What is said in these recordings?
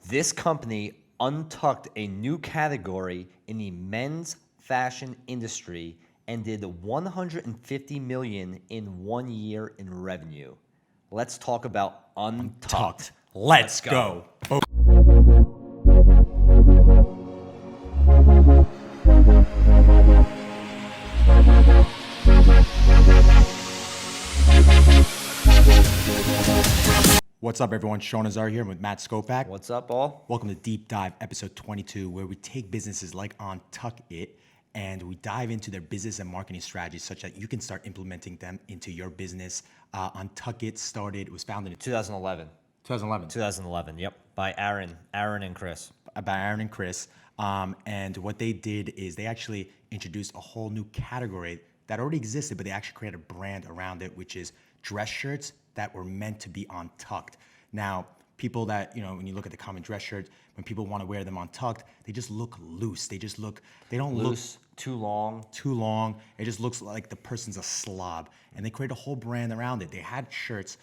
This company untucked a new category in the men's fashion industry and did 150 million in 1 year in revenue. Let's talk about Untucked. Let's go. What's up, everyone? Sean Azari here with Matt Skopak. What's up, all? Welcome to Deep Dive, episode 22, where we take businesses like UNTUCKit and we dive into their business and marketing strategies such that you can start implementing them into your business. UNTUCKit was founded in 2011. 2011. 2011, yep. By Aaron and Chris. By Aaron and Chris. And what they did is they actually introduced a whole new category that already existed, but they actually created a brand around it, which is dress shirts that were meant to be untucked. Now, people that, when you look at the common dress shirts, when people want to wear them untucked, they just look loose. They don't look too long. too long. It just looks like the person's a slob. And they created a whole brand around it. They had shirts,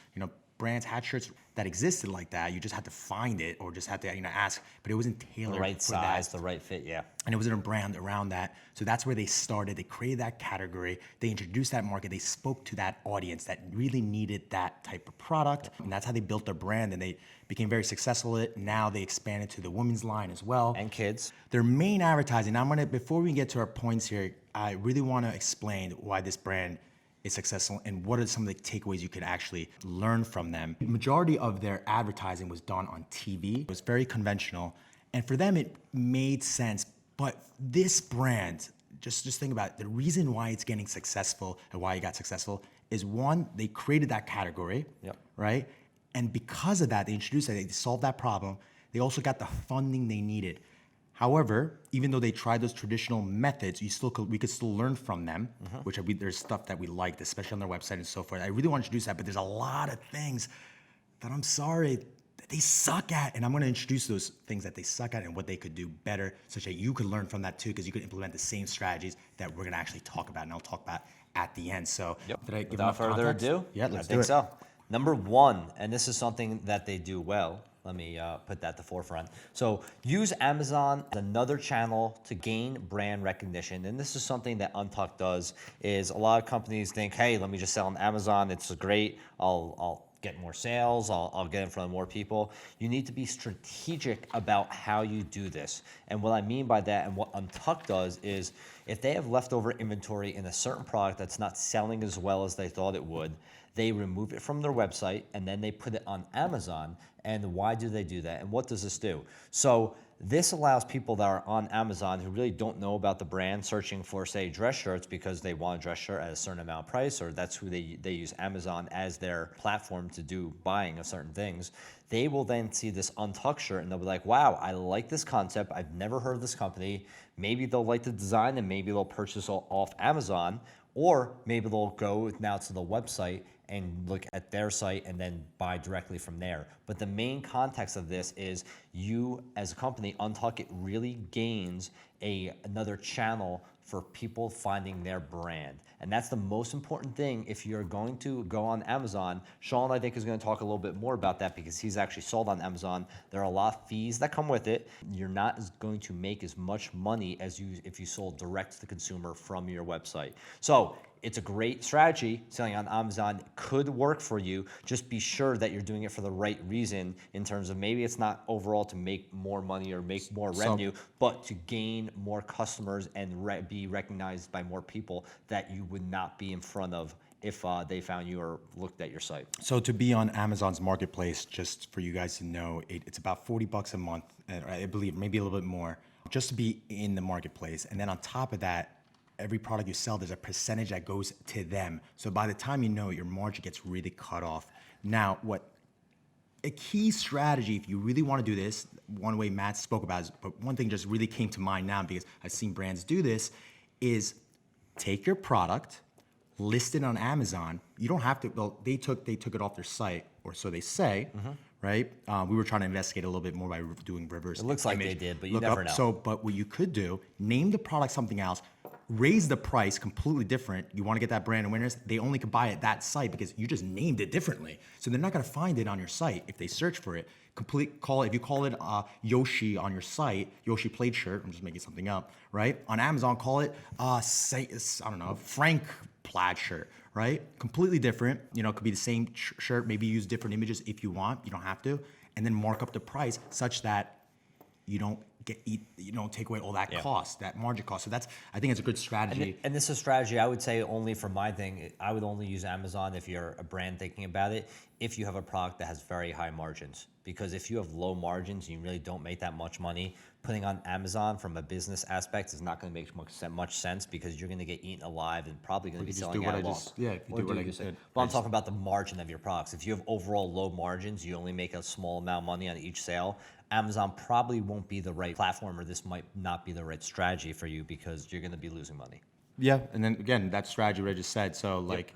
brands had shirts that existed like that. You just had to find it or just had to, ask, but it wasn't tailored The right size, the right fit, yeah. And it wasn't a brand around that. So that's where they started. They created that category. They introduced that market. They spoke to that audience that really needed that type of product. And that's how they built their brand. And they became very successful at it. Now they expanded to the women's line as well. And kids. Their main advertising. Now before we get to our points here, I really want to explain why this brand is successful and what are some of the takeaways you could actually learn from them. The majority of their advertising was done on TV. It was very conventional. And for them, it made sense. But this brand, just think about it. The reason why it's getting successful and why it got successful is one, they created that category, right? And because of that, they introduced it, they solved that problem. They also got the funding they needed. However, even though they tried those traditional methods, we could still learn from them, which there's stuff that we liked, especially on their website and so forth. I really want to introduce that, but there's a lot of things that I'm sorry that they suck at, and I'm going to introduce those things that they suck at and what they could do better, such that you could learn from that too, because you could implement the same strategies that we're going to actually talk about, and I'll talk about at the end. So, did I give Without further ado, yeah, let's do it. I think so. Number one, and this is something that they do well. Let me put that at the forefront. So use Amazon as another channel to gain brand recognition. And this is something that Untucked does, is a lot of companies think, hey, let me just sell on Amazon. It's great. I'll get more sales. I'll get in front of more people. You need to be strategic about how you do this. And what I mean by that and what Untucked does is if they have leftover inventory in a certain product that's not selling as well as they thought it would, they remove it from their website and then they put it on Amazon. And why do they do that? And what does this do? So this allows people that are on Amazon who really don't know about the brand searching for, say, dress shirts because they want a dress shirt at a certain amount of price, or that's who they use Amazon as their platform to do buying of certain things. They will then see this Untucked shirt and they'll be like, wow, I like this concept. I've never heard of this company. Maybe they'll like the design and maybe they'll purchase off Amazon, or maybe they'll go now to the website and look at their site and then buy directly from there. But the main context of this is you as a company, UNTUCKit really gains another channel for people finding their brand. And that's the most important thing if you're going to go on Amazon. Sean, I think, is going to talk a little bit more about that because he's actually sold on Amazon. There are a lot of fees that come with it. You're not going to make as much money as if you sold direct to the consumer from your website. So it's a great strategy. Selling on Amazon could work for you. Just be sure that you're doing it for the right reason in terms of maybe it's not overall to make more money or make more revenue, but to gain more customers and be recognized by more people that you would not be in front of if they found you or looked at your site. So to be on Amazon's marketplace, just for you guys to know, it's about $40 a month, I believe, maybe a little bit more, just to be in the marketplace. And then on top of that, every product you sell, there's a percentage that goes to them. So by the time you know it, your margin gets really cut off. Now, a key strategy, if you really want to do this, one way Matt spoke about it, but one thing just really came to mind now because I've seen brands do this, is take your product, list it on Amazon. You don't have to, well, they took it off their site, or so they say, right? We were trying to investigate a little bit more by doing reverse It looks like image. they did, but you never know. So, but what you could do, name the product something else, raise the price completely different. You want to get that brand awareness, they only can buy it that site because you just named it differently. So they're not going to find it on your site if they search for it. If you call it Yoshi on your site, Yoshi plaid shirt, I'm just making something up, right? On Amazon, call it Frank plaid shirt, right? Completely different. You know, it could be the same shirt, maybe use different images if you want, you don't have to, and then mark up the price such that you don't take away all that cost, that margin cost. So I think it's a good strategy. And this is a strategy I would say only for my thing. I would only use Amazon if you're a brand thinking about it, if you have a product that has very high margins. Because if you have low margins and you really don't make that much money, putting on Amazon from a business aspect is not going to make much sense because you're going to get eaten alive and probably going to be selling out of loss. But I'm talking about the margin of your products. If you have overall low margins, you only make a small amount of money on each sale, Amazon probably won't be the right platform, or this might not be the right strategy for you because you're going to be losing money. Yeah, and then again, that strategy what I just said. So like,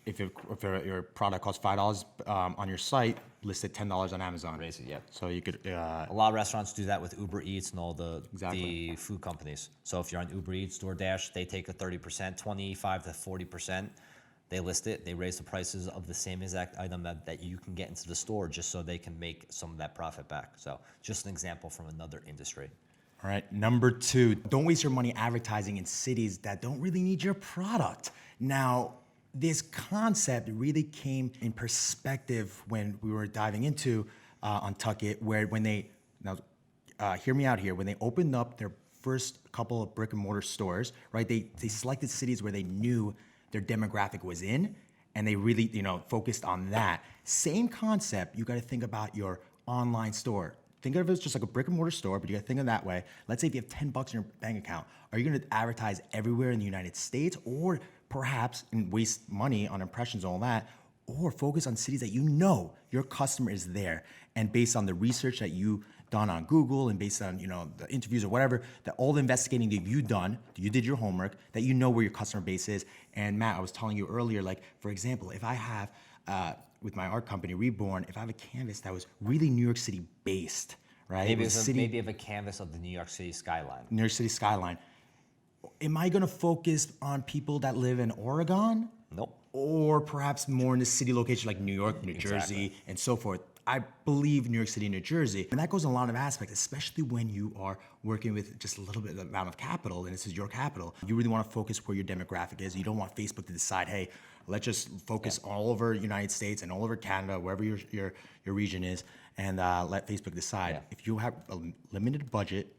if your product costs $5 on your site, list it $10 on Amazon. Raise it, yeah. So you could. A lot of restaurants do that with Uber Eats and all the food companies. So if you're on Uber Eats, DoorDash, they take a 30%, 25 to 40%. They list it, they raise the prices of the same exact item that you can get into the store just so they can make some of that profit back. So just an example from another industry. All right, number 2, don't waste your money advertising in cities that don't really need your product. Now, this concept really came in perspective when we were diving into UNTUCKit, where hear me out here, when they opened up their first couple of brick and mortar stores, right, they selected cities where they knew their demographic was in, and they really, focused on that. Same concept, you gotta think about your online store. Think of it as just like a brick and mortar store, but you gotta think of it that way. Let's say if you have $10 in your bank account, are you gonna advertise everywhere in the United States, or perhaps and waste money on impressions and all that, or focus on cities that you know your customer is there, and based on the research that you done on Google and based on the interviews or whatever, that all the investigating that you done, you did your homework, that you know where your customer base is. And Matt, I was telling you earlier, like for example, if I have with my art company Reborn, if I have a canvas that was really New York City based, right? Maybe of a canvas of the New York City skyline. New York City skyline. Am I gonna focus on people that live in Oregon? Nope. Or perhaps more in the city location like New York, New Jersey, and so forth. I believe New York City, New Jersey. And that goes in a lot of aspects, especially when you are working with just a little bit of amount of capital, and this is your capital. You really want to focus where your demographic is. You don't want Facebook to decide, hey, let's just focus all over United States and all over Canada, wherever your region is, and let Facebook decide. Yeah. If you have a limited budget,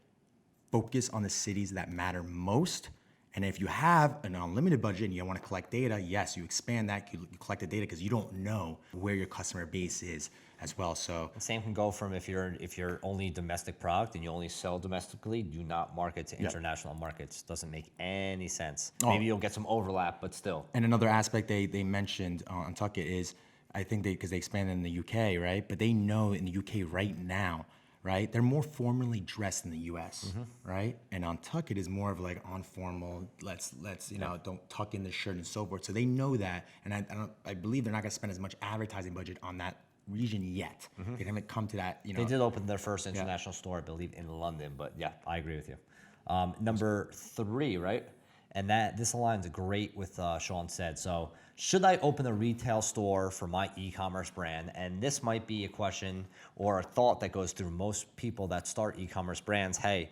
focus on the cities that matter most. And if you have an unlimited budget and you want to collect data, yes, you expand that, you collect the data because you don't know where your customer base is as well. So the same can go from if you're only domestic product and you only sell domestically, do not market to international markets. Doesn't make any sense. Maybe you'll get some overlap, but still. And another aspect they mentioned on UNTUCKit is, I think because they expanded in the UK, right? But they know in the UK right now, right? They're more formally dressed in the US, right? And UNTUCKit is more of like informal, let's don't tuck in the shirt and so forth. So they know that, and I believe they're not gonna spend as much advertising budget on that region yet. They haven't come to that, They did open their first international store, I believe, in London, but yeah, I agree with you. Number 3, right? And this aligns great with Sean said. So should I open a retail store for my e-commerce brand? And this might be a question or a thought that goes through most people that start e-commerce brands. Hey,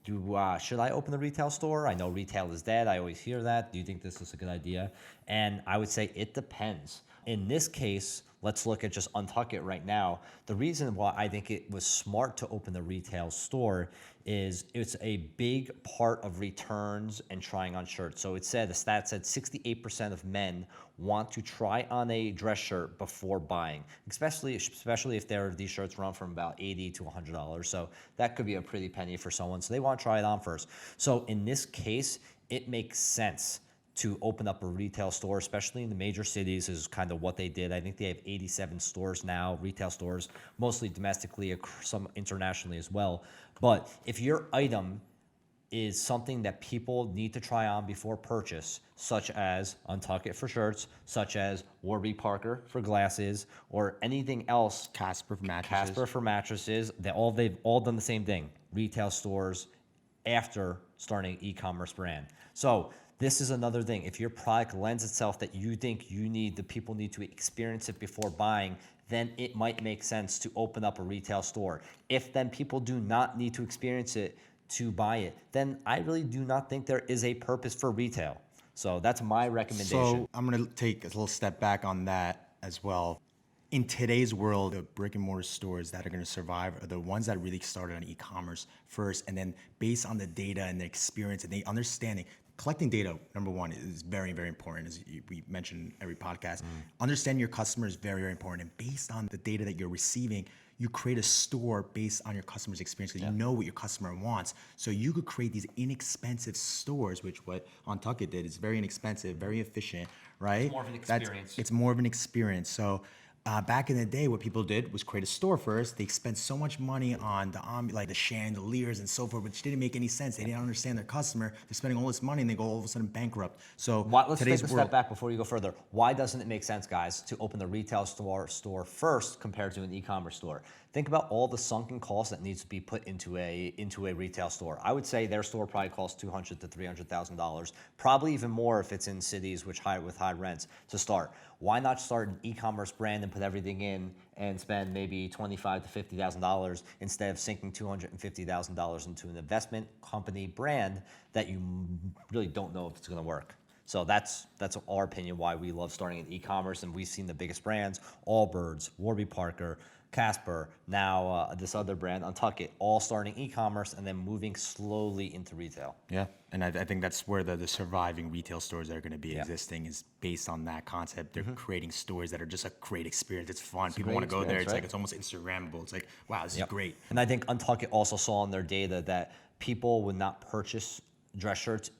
should I open a retail store? I know retail is dead. I always hear that. Do you think this is a good idea? And I would say it depends. In this case, let's look at just UNTUCKit right now. The reason why I think it was smart to open the retail store is it's a big part of returns and trying on shirts. So the stat said 68% of men want to try on a dress shirt before buying, especially if these shirts run from about $80 to $100. So that could be a pretty penny for someone. So they want to try it on first. So in this case, it makes sense to open up a retail store, especially in the major cities, is kind of what they did. I think they have 87 stores now, retail stores, mostly domestically, some internationally as well. But if your item is something that people need to try on before purchase, such as UNTUCKit for shirts, such as Warby Parker for glasses, or anything else, Casper for mattresses. they've all done the same thing. Retail stores after starting an e-commerce brand. So this is another thing. If your product lends itself that you think the people need to experience it before buying, then it might make sense to open up a retail store. If then people do not need to experience it to buy it, then I really do not think there is a purpose for retail. So that's my recommendation. So I'm going to take a little step back on that as well. In today's world, the brick and mortar stores that are going to survive are the ones that really started on e-commerce first, and then based on the data and the experience and the understanding. Collecting data, number one, is very, very important, as we mentioned in every podcast. Understanding your customer is very, very important. And based on the data that you're receiving, you create a store based on your customer's experience because you know what your customer wants. So you could create these inexpensive stores, which what UNTUCKit did is very inexpensive, very efficient, right? It's more of an experience. It's more of an experience. So back in the day, what people did was create a store first. They spent so much money on the chandeliers and so forth, which didn't make any sense. They didn't understand their customer. They're spending all this money and they go all of a sudden bankrupt. So Let's take a step back before you go further. Why doesn't it make sense, guys, to open the retail store first compared to an e-commerce store? Think about all the sunken costs that needs to be put into a retail store. I would say their store probably costs $200,000 to $300,000, probably even more if it's in cities with high rents to start. Why not start an e-commerce brand and put everything in and spend maybe $25,000 to $50,000 instead of sinking $250,000 into an investment company brand that you really don't know if it's going to work? So that's our opinion why we love starting in e-commerce, and we've seen the biggest brands: Allbirds, Warby Parker, Casper, now this other brand, UNTUCKit, all starting e-commerce and then moving slowly into retail. Yeah, and I think that's where the surviving retail stores that are going to be existing is based on that concept. They're creating stores that are just a great experience. It's fun. People want to go there. It's like it's almost Instagrammable. It's like, wow, this is great. And I think UNTUCKit also saw in their data that people would not purchase dress shirts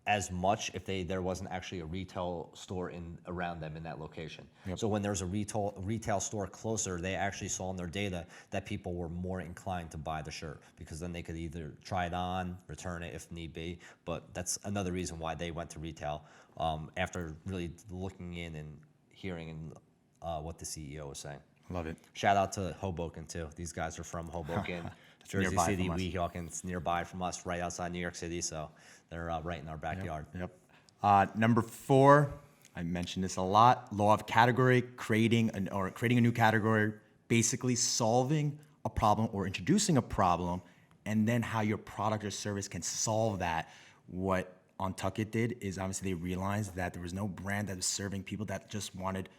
as much if there wasn't actually a retail store around them in that location. So when there's a retail store closer, they actually saw in their data that people were more inclined to buy the shirt because then they could either try it on, return it if need be. But that's another reason why they went to retail after really looking in and hearing what the CEO was saying. Love it. Shout out to Hoboken too. These guys are from Hoboken, Jersey City, Weehawken. It's nearby from us, right outside New York City. So they're right in our backyard. Yep. Number 4, I mentioned this a lot. Law of category: creating a new category, basically solving a problem or introducing a problem, and then how your product or service can solve that. What UNTUCKit did is obviously they realized that there was no brand that was serving people that just wanted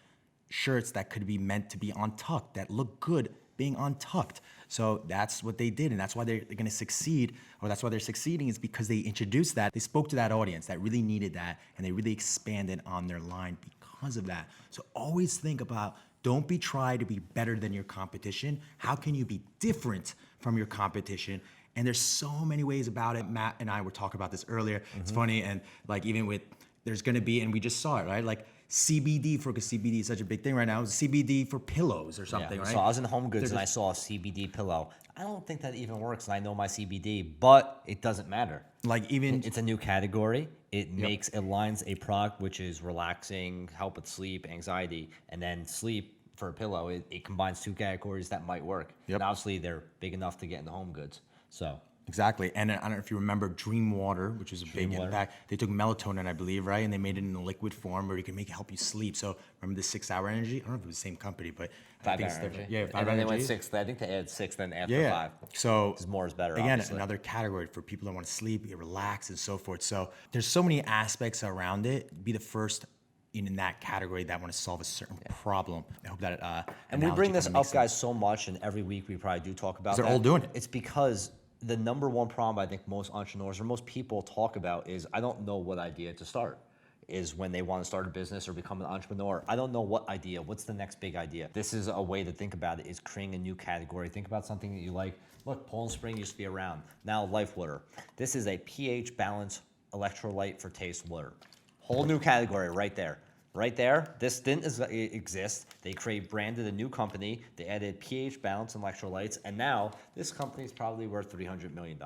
shirts that could be meant to be untucked, that look good being untucked. So that's what they did, and that's why they're going to succeed, or that's why they're succeeding, is because they introduced that. They spoke to that audience that really needed that, and they really expanded on their line because of that. So always think about, don't try to be better than your competition. How can you be different from your competition? And there's so many ways about it. Matt and I were talking about this earlier. It's funny, and like even with, there's going to be, and we just saw it, right? Like CBD because CBD is such a big thing right now. CBD for pillows or something, right? So I was in Home Goods and I saw a CBD pillow. I don't think that even works, and I know my CBD, but it doesn't matter. Like even it's a new category. It aligns a product which is relaxing, help with sleep, anxiety, and then sleep for a pillow. It combines two categories that might work. And obviously they're big enough to get in the Home Goods. So. Exactly. And I don't know if you remember Dream Water, which was a big impact. They took melatonin, I believe, right? And they made it in a liquid form where you can help you sleep. So remember the 6-hour energy? I don't know if it was the same company, but 5-hour energy. Yeah, 5-hour and then energy. They went 6. I think they added 6 then after 5. So more is better. Again, obviously. Another category for people that want to sleep, relax, and so forth. So there's so many aspects around it. Be the first in that category that want to solve a certain problem. I hope that and we bring this up, guys, so much, and every week we probably do talk about that. They're all doing it. It's because the number one problem I think most entrepreneurs or most people talk about is, I don't know what idea to start. Is when they want to start a business or become an entrepreneur. I don't know what idea. What's the next big idea? This is a way to think about it, is creating a new category. Think about something that you like. Look, Poland Spring used to be around. Now Life Water. This is a pH balanced electrolyte for taste water. Whole new category right there. Right there, this didn't exist. They branded a new company. They added pH balance and electrolytes, and now this company is probably worth $300 million.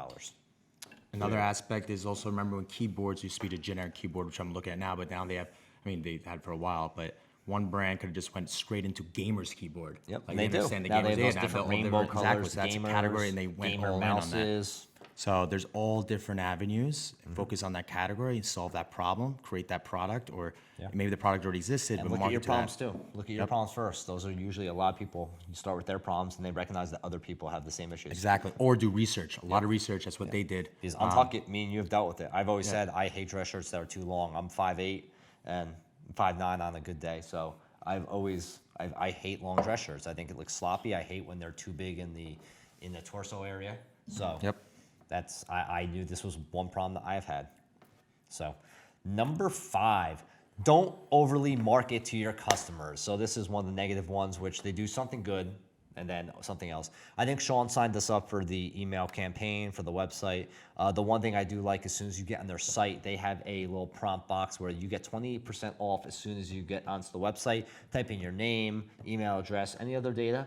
Another aspect is also, remember when keyboards used to be a generic keyboard, which I'm looking at now, but now they have, they've had for a while, but one brand could have just went straight into gamers keyboard. Yep, like they do. The now gamers, they have those different rainbow colors, so that's gamers, a category, and they went gamer all mouses. in on that. So there's all different avenues. Focus on that category, solve that problem, create that product, or maybe the product already existed, And but look at your market to problems that. too. Look at your problems first. Those are usually a lot of people. You start with their problems, and they recognize that other people have the same issues. Exactly. Or do research. A lot of research. That's what they did. Because UNTUCKit, me and you have dealt with it. I've always said I hate dress shirts that are too long. I'm 5'8" and 5'9" on a good day. So I hate long dress shirts. I think it looks sloppy. I hate when they're too big in the torso area. So I knew this was one problem that I've had. So number 5, don't overly market to your customers. So this is one of the negative ones, which they do something good and then something else. I think Sean signed us up for the email campaign for the website. The one thing I do like, as soon as you get on their site, they have a little prompt box where you get 20% off as soon as you get onto the website. Type in your name, email address, any other data.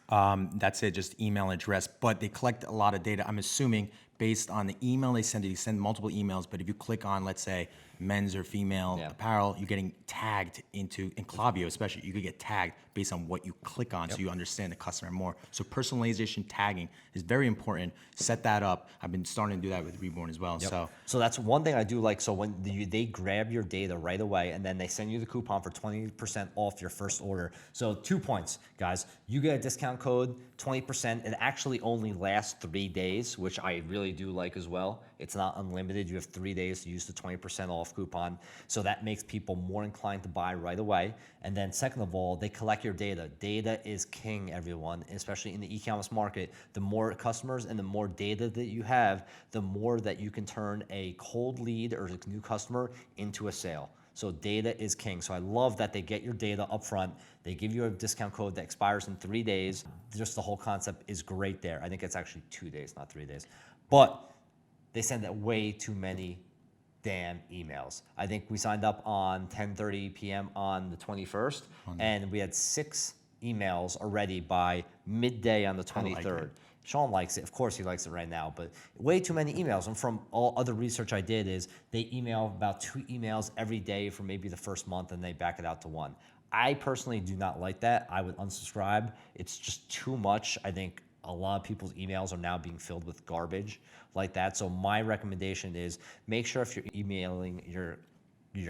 That's it, just email address. But they collect a lot of data, I'm assuming, based on the email they send. They send multiple emails, but if you click on, let's say, men's or female apparel, you're getting tagged in Klaviyo especially, you could get tagged based on what you click on, so you understand the customer more. So personalization tagging is very important. Set that up. I've been starting to do that with Reborn as well. So that's one thing I do like. So when they grab your data right away, and then they send you the coupon for 20% off your first order. So 2 points, guys. You get a discount code, 20%. It actually only lasts 3 days, which I really do like as well. It's not unlimited. You have 3 days to use the 20% off coupon. So that makes people more inclined to buy right away. And then second of all, they collect your data. Data is king, everyone, especially in the e-commerce market. The more customers and the more data that you have, the more that you can turn a cold lead or a new customer into a sale. So data is king. So I love that they get your data up front. They give you a discount code that expires in 3 days. Just the whole concept is great there. I think it's actually 2 days, not 3 days. But they send out way too many damn emails. I think we signed up on 10:30 p.m. on the 21st, and we had 6 emails already by midday on the 23rd. Sean likes it. Of course he likes it right now, but way too many emails. And from all other research I did is they email about 2 emails every day for maybe the first month, and they back it out to 1. I personally do not like that. I would unsubscribe. It's just too much. I think a lot of people's emails are now being filled with garbage like that. So my recommendation is make sure if you're emailing your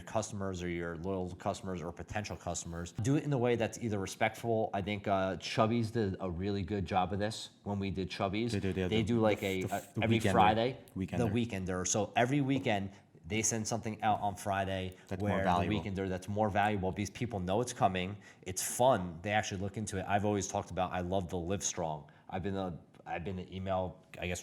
customers or your loyal customers or potential customers, do it in a way that's either respectful. I think Chubby's did a really good job of this when we did Chubby's. They do like every Friday, the weekender. So every weekend, they send something out on Friday that's where more valuable. the weekender that's more valuable because people know it's coming. It's fun. They actually look into it. I've always talked about I love the Live Strong. I've been an email,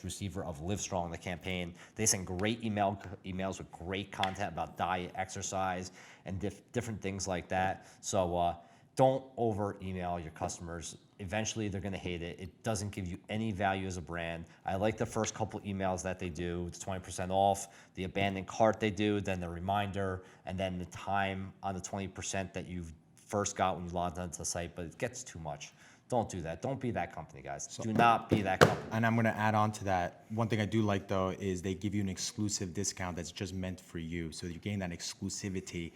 receiver of Live Strong, the campaign. They send great emails with great content about diet, exercise, and different things like that. So don't over email your customers. Eventually, they're going to hate it. It doesn't give you any value as a brand. I like the first couple emails that they do. It's 20% off, the abandoned cart they do, then the reminder, and then the time on the 20% that you first got when you logged onto the site, but it gets too much. Don't do that. Don't be that company, guys. Do not be that company. And I'm going to add on to that. One thing I do like, though, is they give you an exclusive discount that's just meant for you. So you're getting that exclusivity.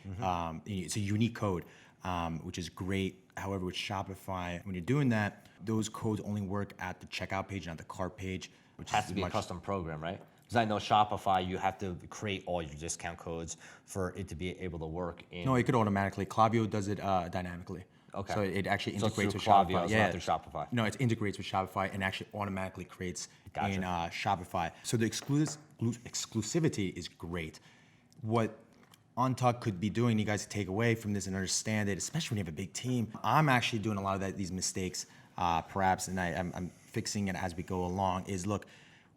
It's a unique code, which is great. However, with Shopify, when you're doing that, those codes only work at the checkout page, not the cart page. Which has to be a custom program, right? Because I know Shopify, you have to create all your discount codes for it to be able to work. No, it could automatically. Klaviyo does it dynamically. Okay. So it actually integrates with Klaviyo, Shopify. Not through Shopify. No, it integrates with Shopify and actually automatically creates in Shopify. So the exclusivity is great. What Untuckit could be doing, you guys take away from this and understand it, especially when you have a big team. I'm actually doing a lot of these mistakes, perhaps, and I'm fixing it as we go along. Is look,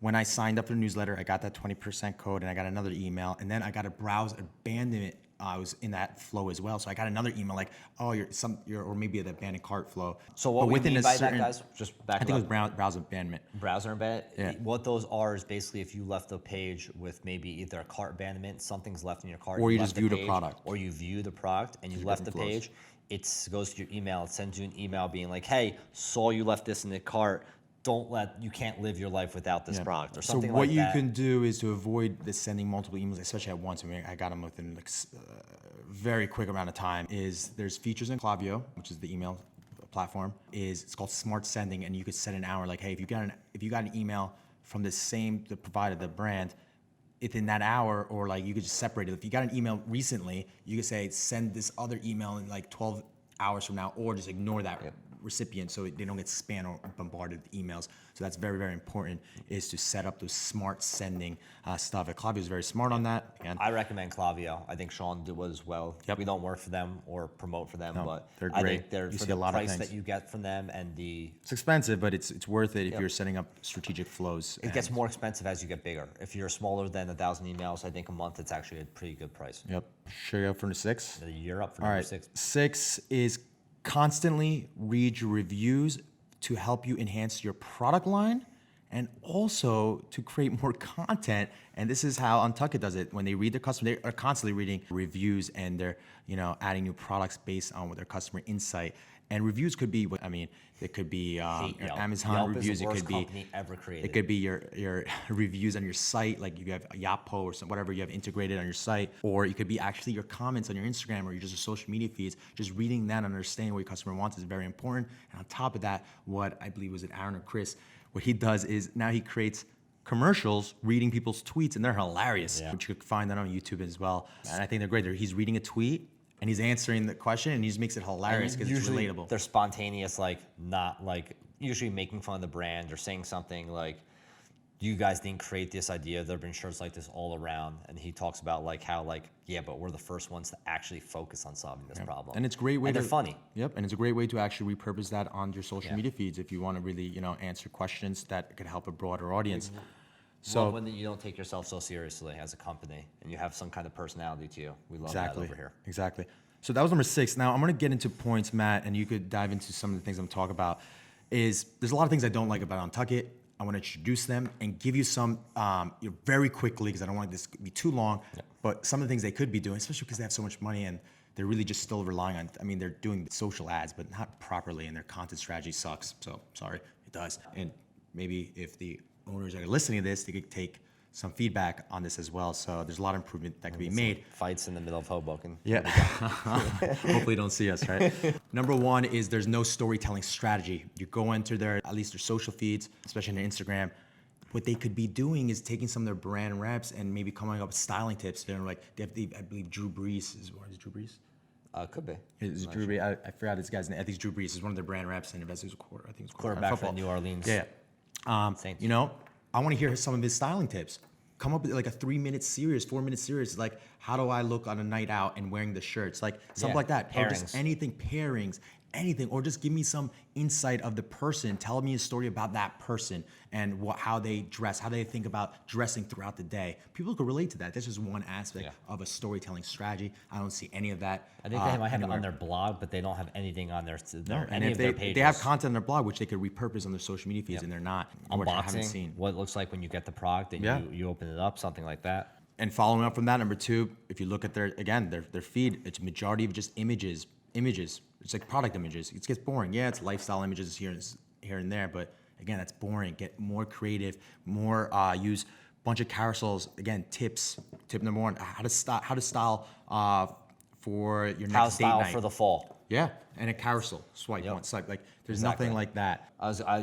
when I signed up for the newsletter, I got that 20% code, and I got another email, and then I got a browse abandonment. I was in that flow as well, so I got another email like, "Oh, or maybe the abandoned cart flow." So what we mean by that, guys? Just back I think it was browser abandonment. Browser abandonment. Yeah. What those are is basically if you left a page with maybe either a cart abandonment, something's left in your cart, or you just viewed a product, or you view the product and you left the page. It goes to your email. It sends you an email being like, "Hey, saw you left this in the cart. You can't live your life without this product," or something like that. So what you can do is to avoid the sending multiple emails, especially at once. I mean, I got them within very quick amount of time. Is there's features in Klaviyo, which is the email platform. It's called Smart Sending, and you could set an hour. Like, hey, if you got an email from the provider, the brand, within that hour, or like you could just separate it. If you got an email recently, you could say send this other email in like 12 hours from now, or just ignore that recipient so they don't get spam or bombarded with emails. So that's very, very important, is to set up those smart sending stuff. And Klaviyo is very smart on that. Again, I recommend Klaviyo. I think Sean was well. Yep. We don't work for them or promote for them, but they're I great. think they're You for see a the lot of price things. that you get from them and the. it's expensive, but it's worth it if you're setting up strategic flows. It gets more expensive as you get bigger. If you're smaller than 1,000 emails, I think a month it's actually a pretty good price. Yep. Sure, you up for the 6? You're up for All number right. 6. 6 is constantly read your reviews to help you enhance your product line and also to create more content. And this is how UNTUCKit does it. When they read their customer, they are constantly reading reviews, and they're adding new products based on what their customer insight. And reviews could be, it could be your Amazon Yelp reviews. is the It worst could be company ever created. It could be your reviews on your site, like you have Yapo or whatever you have integrated on your site, or it could be actually your comments on your Instagram or your social media feeds. Just reading that and understanding what your customer wants is very important. And on top of that, what I believe was it Aaron or Chris, what he does is now he creates commercials reading people's tweets, and they're hilarious, which you could find that on YouTube as well. And I think they're great. He's reading a tweet and he's answering the question, and he just makes it hilarious because it's relatable. They're spontaneous, like not like usually making fun of the brand or saying something like, "You guys didn't create this idea. There've been shirts like this all around." And he talks about like how but we're the first ones to actually focus on solving this problem. And it's a great way. And they're funny. Yep, and it's a great way to actually repurpose that on your social media feeds if you want to really answer questions that could help a broader audience. So when you don't take yourself so seriously as a company and you have some kind of personality to you, we love that over here. Exactly. So that was number 6. Now I'm going to get into points, Matt, and you could dive into some of the things I'm talking about. There's a lot of things I don't like about UNTUCKit. I want to introduce them and give you some very quickly, because I don't want this to be too long. But some of the things they could be doing, especially because they have so much money and they're really just still relying on. I mean, they're doing social ads, but not properly, and their content strategy sucks. So sorry, it does. And maybe if the owners are listening to this, they could take some feedback on this as well. So there's a lot of improvement that could be made. Fights in the middle of Hoboken. Yeah. Hopefully you don't see us, right? Number 1 is there's no storytelling strategy. You go into at least their social feeds, especially on Instagram. What they could be doing is taking some of their brand reps and maybe coming up with styling tips. They're like, I believe Drew Brees is Drew Brees? Could be. Is Drew Brees? I forgot this guy's name. I think Drew Brees is one of their brand reps, and investors I think it's Quarterback for New Orleans. Yeah. Saints. I want to hear some of his styling tips. Come up with like a 3-minute series, 4-minute series, like how do I look on a night out and wearing the shirts, like something like that. Or just anything, pairings, anything, or just give me some insight of the person. Tell me a story about that person and how they dress, how they think about dressing throughout the day. People could relate to that. That's just one aspect of a storytelling strategy. I don't see any of that. I think they might have it on their blog, but they don't have anything on their and if their pages. they have content on their blog, which they could repurpose on their social media feeds, and they're not. Which I haven't Unboxing, seen. what it looks like when you get the product and you open it up, something like that. And following up from that, number 2, if you look at their feed, it's majority of just images. It's like product images. It gets boring. Yeah, it's lifestyle images here and there, but again, that's boring. Get more creative, more use a bunch of carousels. Again, tips. Tip number 1: how to style for your next date night. For the fall. Yeah, and a carousel. Swipe one swipe. Like there's nothing like that.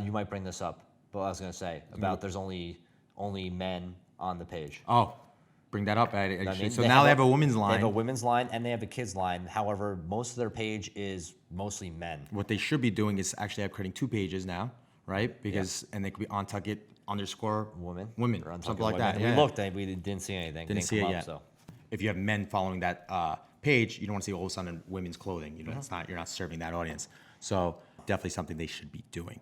You might bring this up, but I was gonna say about there's only men on the page. Oh. Bring that up. Actually. So they now they have a women's line. They have a women's line and they have a kids line. However, most of their page is mostly men. What they should be doing is actually creating 2 pages now, right? Because and they could be UNTUCKit _women, or something like that. We looked and we didn't see anything. Didn't see it come yet. Up, so. If you have men following that page, you don't want to see all of a sudden women's clothing. You're not serving that audience. So definitely something they should be doing.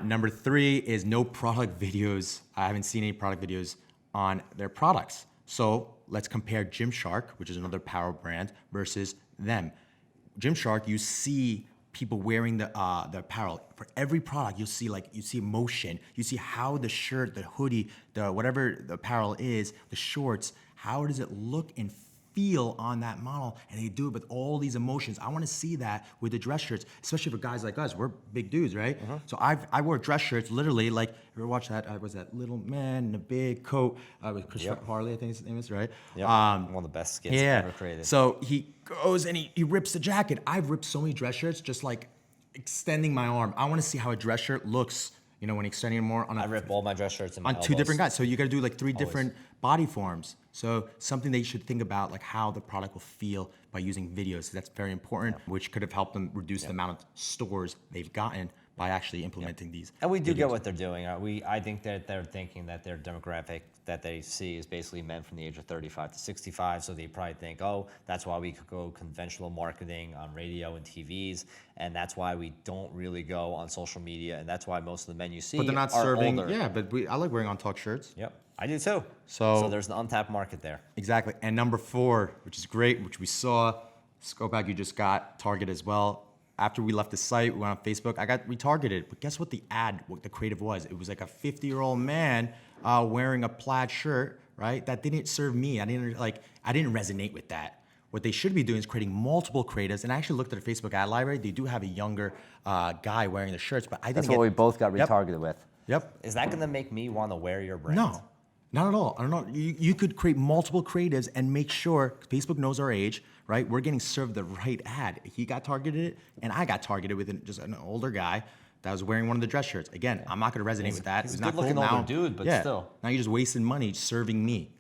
Number 3 is no product videos. I haven't seen any product videos on their products. So let's compare Gymshark, which is another power brand, versus them. Gymshark, you see people wearing the apparel. For every product, you see motion. You see how the shirt, the hoodie, the whatever the apparel is, the shorts, how does it look and feel on that model, and they do it with all these emotions. I want to see that with the dress shirts, especially for guys like us. We're big dudes, right? So I wore dress shirts literally like, you ever watch that? Was that Little Man in a Big Coat with Christopher Farley, I think his name is, right? Yep. One of the best skits ever created. So he goes and he rips the jacket. I've ripped so many dress shirts just like extending my arm. I want to see how a dress shirt looks You know, when extending more on I rip all my dress shirts in my on elbows. two different guys. So you got to do like three different body forms. So something they should think about, like how the product will feel by using videos. So that's very important, which could have helped them reduce the amount of stores they've gotten by actually implementing these. And we do get what they're doing. I think that they're thinking that their demographic that they see is basically men from the age of 35 to 65. So they probably think, oh, that's why we could go conventional marketing on radio and TVs. And that's why we don't really go on social media. And that's why most of the men you see But they're not are serving. older. Yeah, but I like wearing Untucked shirts. Yep, I do too. So there's the untapped market there. Exactly. And number 4, which is great, which we saw, Scopac, you just got Target as well. After we left the site, we went on Facebook. I got retargeted, but guess what the creative was? It was like a 50-year-old man wearing a plaid shirt, right? That didn't serve me. I didn't resonate with that. What they should be doing is creating multiple creatives. And I actually looked at their Facebook ad library. They do have a younger guy wearing the shirts, but I didn't. That's what we both got retargeted with. Yep. Is that gonna make me want to wear your brand? No, not at all. I don't know. You could create multiple creatives and make sure Facebook knows our age, right? We're getting served the right ad. He got targeted, and I got targeted with just an older guy that was wearing one of the dress shirts. Again, I'm not going to resonate with that. He's It's a not cool good-looking now. older dude, but still. Now you're just wasting money serving me.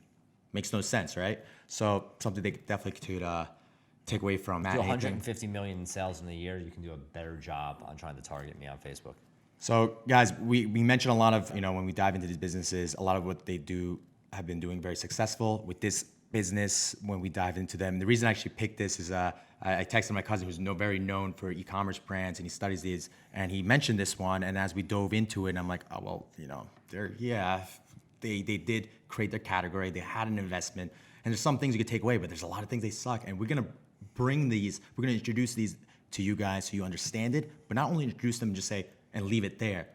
Makes no sense, right? So something they definitely could take away from that. Do 150 million in sales in a year, you can do a better job on trying to target me on Facebook. So guys, we mentioned a lot of, when we dive into these businesses, a lot of what they do have been doing very successful. With this business, when we dive into them, the reason I actually picked this is I texted my cousin who's very known for e-commerce brands, and he studies these, and he mentioned this one, and as we dove into it, I'm like, oh, well, they did create their category, they had an investment, and there's some things you could take away, but there's a lot of things they suck, and we're gonna introduce these to you guys so you understand it, but not only introduce them, just say, and leave it there,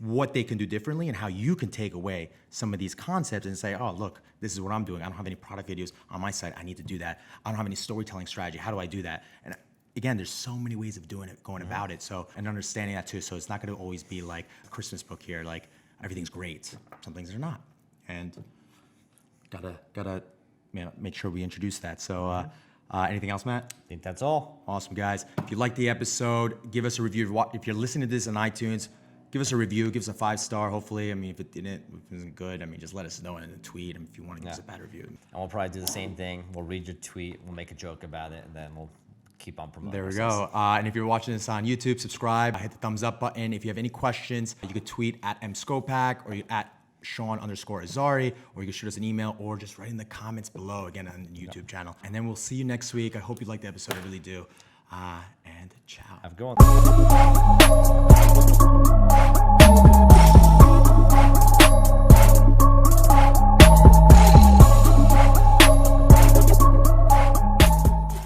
what they can do differently and how you can take away some of these concepts and say, oh, look, this is what I'm doing. I don't have any product videos on my site. I need to do that. I don't have any storytelling strategy. How do I do that? And again, there's so many ways of doing it, going about it. So, and understanding that too. So it's not going to always be like a Christmas book here, like everything's great. Some things are not. And gotta make sure we introduce that. So anything else, Matt? I think that's all. Awesome, guys. If you liked the episode, give us a review. If you're listening to this on iTunes, give us a review. Give us a 5-star, hopefully. I mean, if it didn't, if it wasn't good, just let us know in a tweet if you want to give us a bad review. And we'll probably do the same thing. We'll read your tweet, we'll make a joke about it, and then we'll keep on promoting. There we go. And if you're watching this on YouTube, subscribe. Hit the thumbs up button. If you have any questions, you could tweet at mscopac or at Sean_Azari, or you can shoot us an email or just write in the comments below, again, on the YouTube channel. And then we'll see you next week. I hope you liked the episode. I really do. And ciao. Have a good one.